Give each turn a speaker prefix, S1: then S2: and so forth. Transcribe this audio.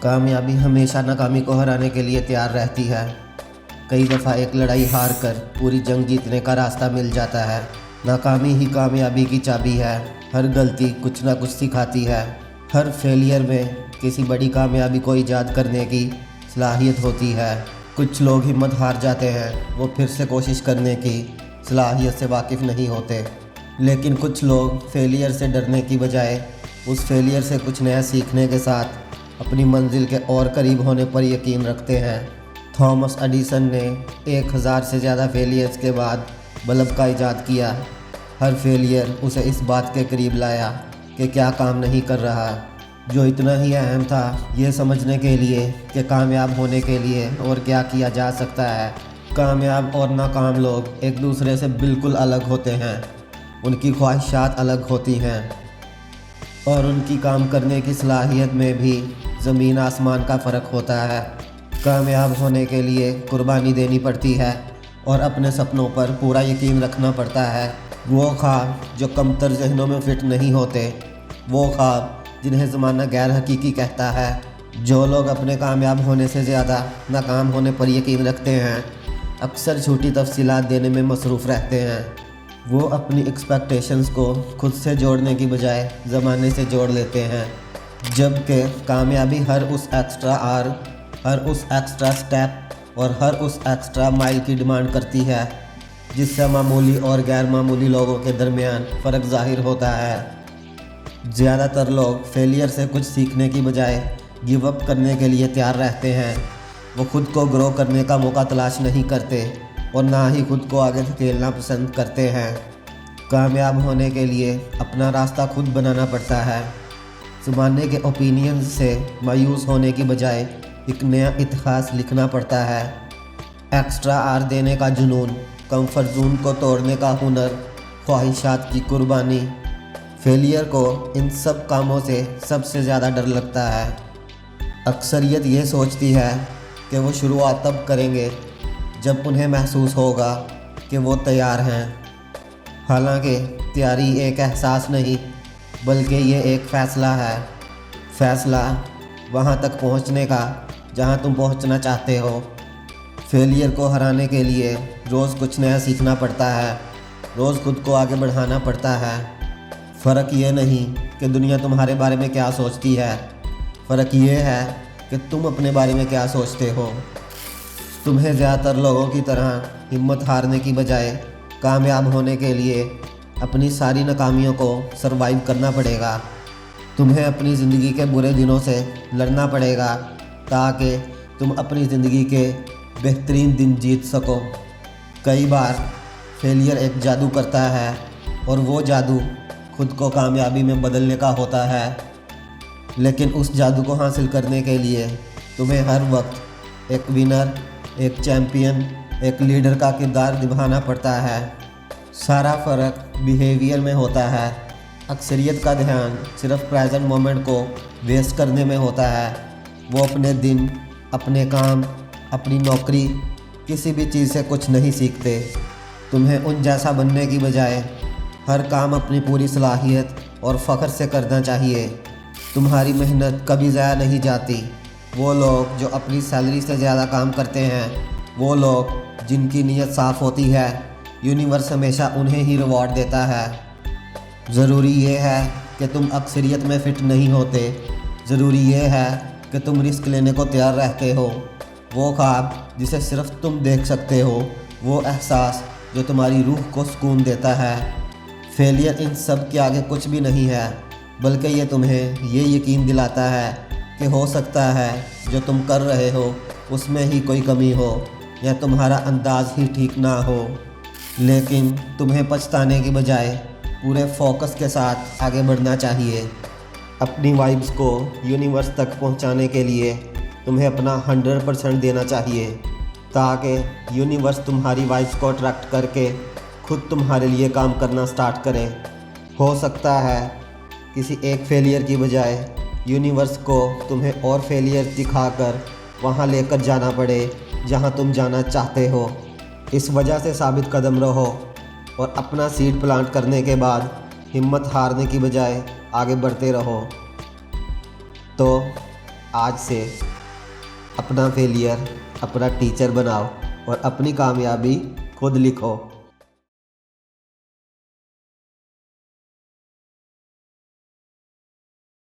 S1: कामयाबी हमेशा नाकामी को हराने के लिए तैयार रहती है। कई दफ़ा एक लड़ाई हार कर पूरी जंग जीतने का रास्ता मिल जाता है। नाकामी ही कामयाबी की चाबी है। हर गलती कुछ ना कुछ सिखाती है। हर फेलियर में किसी बड़ी कामयाबी को ईजाद करने की सलाहियत होती है। कुछ लोग हिम्मत हार जाते हैं, वो फिर से कोशिश करने की सलाहियत से वाकिफ़ नहीं होते। लेकिन कुछ लोग फेलियर से डरने की बजाय उस फेलियर से कुछ नया सीखने के साथ अपनी मंजिल के और करीब होने पर यकीन रखते हैं। थॉमस एडिसन ने 1000 से ज़्यादा फेलियर्स के बाद बल्ब का ईजाद किया। हर फेलियर उसे इस बात के करीब लाया कि क्या काम नहीं कर रहा, जो इतना ही अहम था ये समझने के लिए कि कामयाब होने के लिए और क्या किया जा सकता है। कामयाब और नाकाम लोग एक दूसरे से बिल्कुल अलग होते हैं। उनकी ख्वाहिशात अलग होती हैं और उनकी काम करने की सलाहियत में भी ज़मीन आसमान का फ़र्क होता है। कामयाब होने के लिए कुर्बानी देनी पड़ती है और अपने सपनों पर पूरा यकीन रखना पड़ता है। वो ख्वाब जो कमतर ज़हनों में फ़िट नहीं होते, वो ख्वाब जिन्हें ज़माना गैर हकीकी कहता है। जो लोग अपने कामयाब होने से ज़्यादा नाकाम होने पर यकीन रखते हैं, अक्सर झूठी तफसीलात देने में मसरूफ़ रहते हैं। वो अपनी एक्सपेक्टेशंस को खुद से जोड़ने की बजाय ज़माने से जोड़ लेते हैं। जबकि कामयाबी हर उस एक्स्ट्रा आर, हर उस एक्स्ट्रा स्टेप और हर उस एक्स्ट्रा माइल की डिमांड करती है, जिससे मामूली और गैर मामूली लोगों के दरमियान फ़र्क ज़ाहिर होता है। ज़्यादातर लोग फेलियर से कुछ सीखने की बजाय गिव अप करने के लिए तैयार रहते हैं। वो खुद को ग्रो करने का मौका तलाश नहीं करते और ना ही खुद को आगे धकेलना पसंद करते हैं। कामयाब होने के लिए अपना रास्ता खुद बनाना पड़ता है। ज़माने के ओपिनियंस से मायूस होने की बजाय एक नया इतिहास लिखना पड़ता है। एक्स्ट्रा आर देने का जुनून, कंफर्ट जोन को तोड़ने का हुनर, ख्वाहिशात की कुर्बानी। फेलियर को इन सब कामों से सबसे ज़्यादा डर लगता है। अक्सरियत ये सोचती है कि वो शुरुआत तब करेंगे जब उन्हें महसूस होगा कि वो तैयार हैं। हालांकि तैयारी एक एहसास नहीं, बल्कि ये एक फ़ैसला है। फ़ैसला वहाँ तक पहुँचने का जहाँ तुम पहुँचना चाहते हो। फेलियर को हराने के लिए रोज़ कुछ नया सीखना पड़ता है, रोज़ खुद को आगे बढ़ाना पड़ता है। फ़र्क ये नहीं कि दुनिया तुम्हारे बारे में क्या सोचती है, फ़र्क ये है कि तुम अपने बारे में क्या सोचते हो। तुम्हें ज़्यादातर लोगों की तरह हिम्मत हारने की बजाय कामयाब होने के लिए अपनी सारी नाकामियों को सरवाइव करना पड़ेगा। तुम्हें अपनी ज़िंदगी के बुरे दिनों से लड़ना पड़ेगा ताकि तुम अपनी ज़िंदगी के बेहतरीन दिन जीत सको। कई बार फेलियर एक जादू करता है और वो जादू खुद को कामयाबी में बदलने का होता है। लेकिन उस जादू को हासिल करने के लिए तुम्हें हर वक्त एक विनर, एक चैम्पियन, एक लीडर का किरदार निभाना पड़ता है। सारा फ़र्क बिहेवियर में होता है। अक्सरियत का ध्यान सिर्फ प्रेजेंट मोमेंट को वेस्ट करने में होता है। वो अपने दिन, अपने काम, अपनी नौकरी, किसी भी चीज़ से कुछ नहीं सीखते। तुम्हें उन जैसा बनने की बजाय हर काम अपनी पूरी सलाहियत और फ़ख्र से करना चाहिए। तुम्हारी मेहनत कभी ज़ाया नहीं जाती। वो लोग जो अपनी सैलरी से ज़्यादा काम करते हैं, वो लोग जिनकी नीयत साफ़ होती है, यूनिवर्स हमेशा उन्हें ही रिवॉर्ड देता है। ज़रूरी ये है कि तुम अक्सरियत में फ़िट नहीं होते, ज़रूरी ये है कि तुम रिस्क लेने को तैयार रहते हो। वो ख्वाब जिसे सिर्फ तुम देख सकते हो, वो एहसास जो तुम्हारी रूह को सुकून देता है। फेलियर इन सब के आगे कुछ भी नहीं है, बल्कि ये तुम्हें ये यकीन दिलाता है कि हो सकता है जो तुम कर रहे हो उसमें ही कोई कमी हो या तुम्हारा अंदाज़ ही ठीक ना हो। लेकिन तुम्हें पछताने की बजाय पूरे फोकस के साथ आगे बढ़ना चाहिए। अपनी वाइब्स को यूनिवर्स तक पहुंचाने के लिए तुम्हें अपना 100% देना चाहिए, ताकि यूनिवर्स तुम्हारी वाइब्स को अट्रैक्ट करके खुद तुम्हारे लिए काम करना स्टार्ट करे। हो सकता है किसी एक फेलियर की बजाय यूनिवर्स को तुम्हें और फेलियर दिखाकर वहाँ लेकर जाना पड़े जहाँ तुम जाना चाहते हो। इस वजह से साबित कदम रहो और अपना सीड प्लांट करने के बाद हिम्मत हारने की बजाय आगे बढ़ते रहो। तो آج سے اپنا فیلئر اپنا ٹیچر بناؤ اور اپنی کامیابی خود لکھو۔